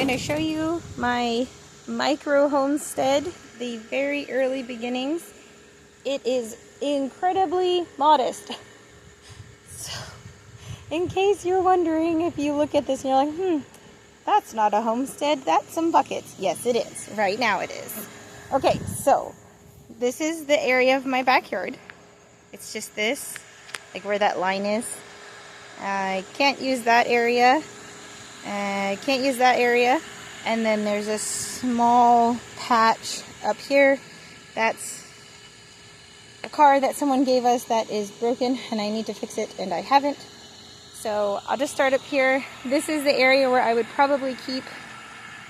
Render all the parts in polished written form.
going to show you my micro homestead, the very early beginnings. It is incredibly modest. So, in case you're wondering, if you look at this and you're like, that's not a homestead, that's some buckets. Yes, it is. Right now it is. Okay, so this is the area of my backyard. It's just this, like where that line is. I can't use that area. I can't use that area. And then there's a small patch up here. That's a car that someone gave us that is broken and I need to fix it and I haven't. So I'll just start up here. This is the area where I would probably keep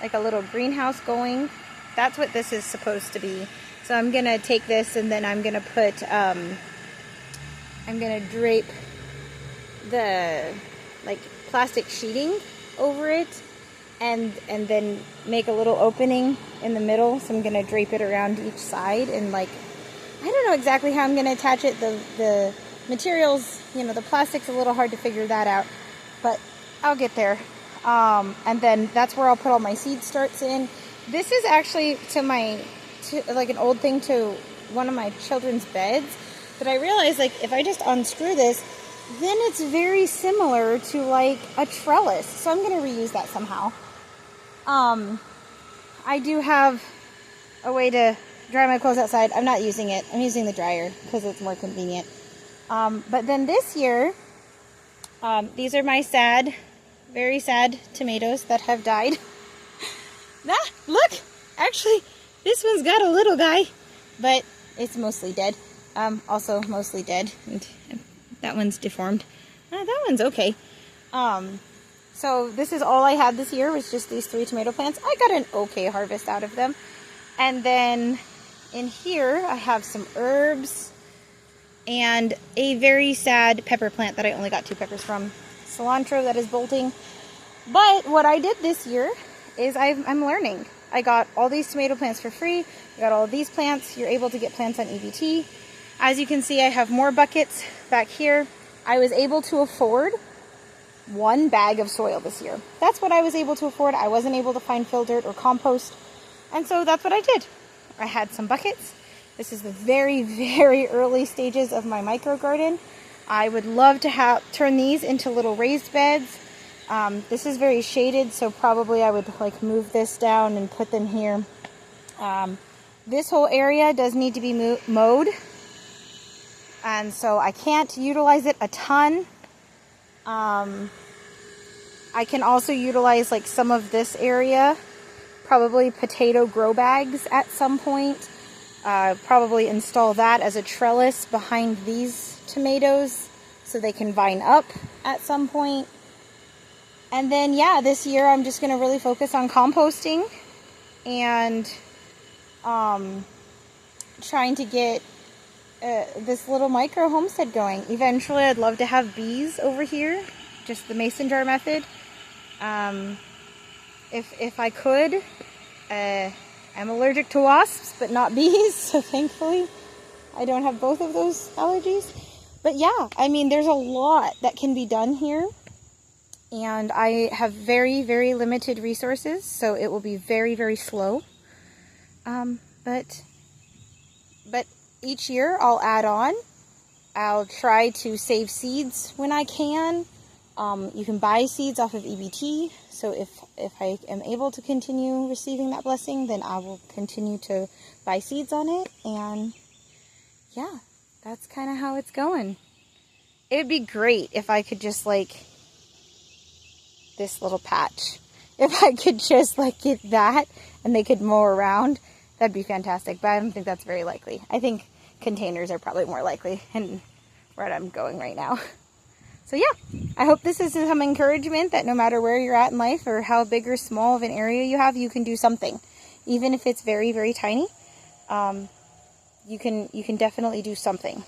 like a little greenhouse going. That's what this is supposed to be. So I'm gonna take this and then I'm gonna put, I'm gonna drape the like plastic sheeting over it and then make a little opening in the middle. So I'm gonna drape it around each side and like, I don't know exactly how I'm gonna attach it. The materials, you know, the plastic's a little hard to figure that out, but I'll get there. And then that's where I'll put all my seed starts in. This is actually like an old thing to one of my children's beds, but I realized like if I just unscrew this, then it's very similar to like a trellis. So I'm gonna reuse that somehow. I do have a way to dry my clothes outside. I'm not using it. I'm using the dryer because it's more convenient. But then this year, these are my very sad tomatoes that have died. Look, actually, this one's got a little guy, but it's mostly dead. Also mostly dead. And that one's deformed. That one's okay. So this is all I had this year, was just these 3 tomato plants. I got an okay harvest out of them. And then in here, I have some herbs and a very sad pepper plant that I only got 2 peppers from. Cilantro that is bolting. But what I did this year is I'm learning. I got all these tomato plants for free. I got all of these plants. You're able to get plants on EBT. As you can see, I have more buckets back here. I was able to afford 1 bag of soil this year. That's what I was able to afford. I wasn't able to find fill dirt or compost. And so that's what I did. I had some buckets. This is the very, very early stages of my micro garden. I would love to turn these into little raised beds. This is very shaded, so probably I would like move this down and put them here. This whole area does need to be mowed, and so I can't utilize it a ton. I can also utilize like some of this area, probably potato grow bags at some point. Probably install that as a trellis behind these tomatoes so they can vine up at some point. And then, yeah, this year I'm just going to really focus on composting and trying to get this little micro homestead going. Eventually, I'd love to have bees over here, just the mason jar method. If I could. I'm allergic to wasps, but not bees, so thankfully I don't have both of those allergies. But yeah, I mean, there's a lot that can be done here. And I have very, very limited resources, so it will be very, very slow. But each year I'll add on. I'll try to save seeds when I can. You can buy seeds off of EBT, so if I am able to continue receiving that blessing, then I will continue to buy seeds on it. And yeah, that's kind of how it's going. It'd be great if I could just like this little patch. If I could just like get that and they could mow around, that'd be fantastic. But I don't think that's very likely. I think containers are probably more likely and where I'm going right now. So yeah, I hope this is some encouragement that no matter where you're at in life or how big or small of an area you have, you can do something. Even if it's very, very tiny, you can definitely do something.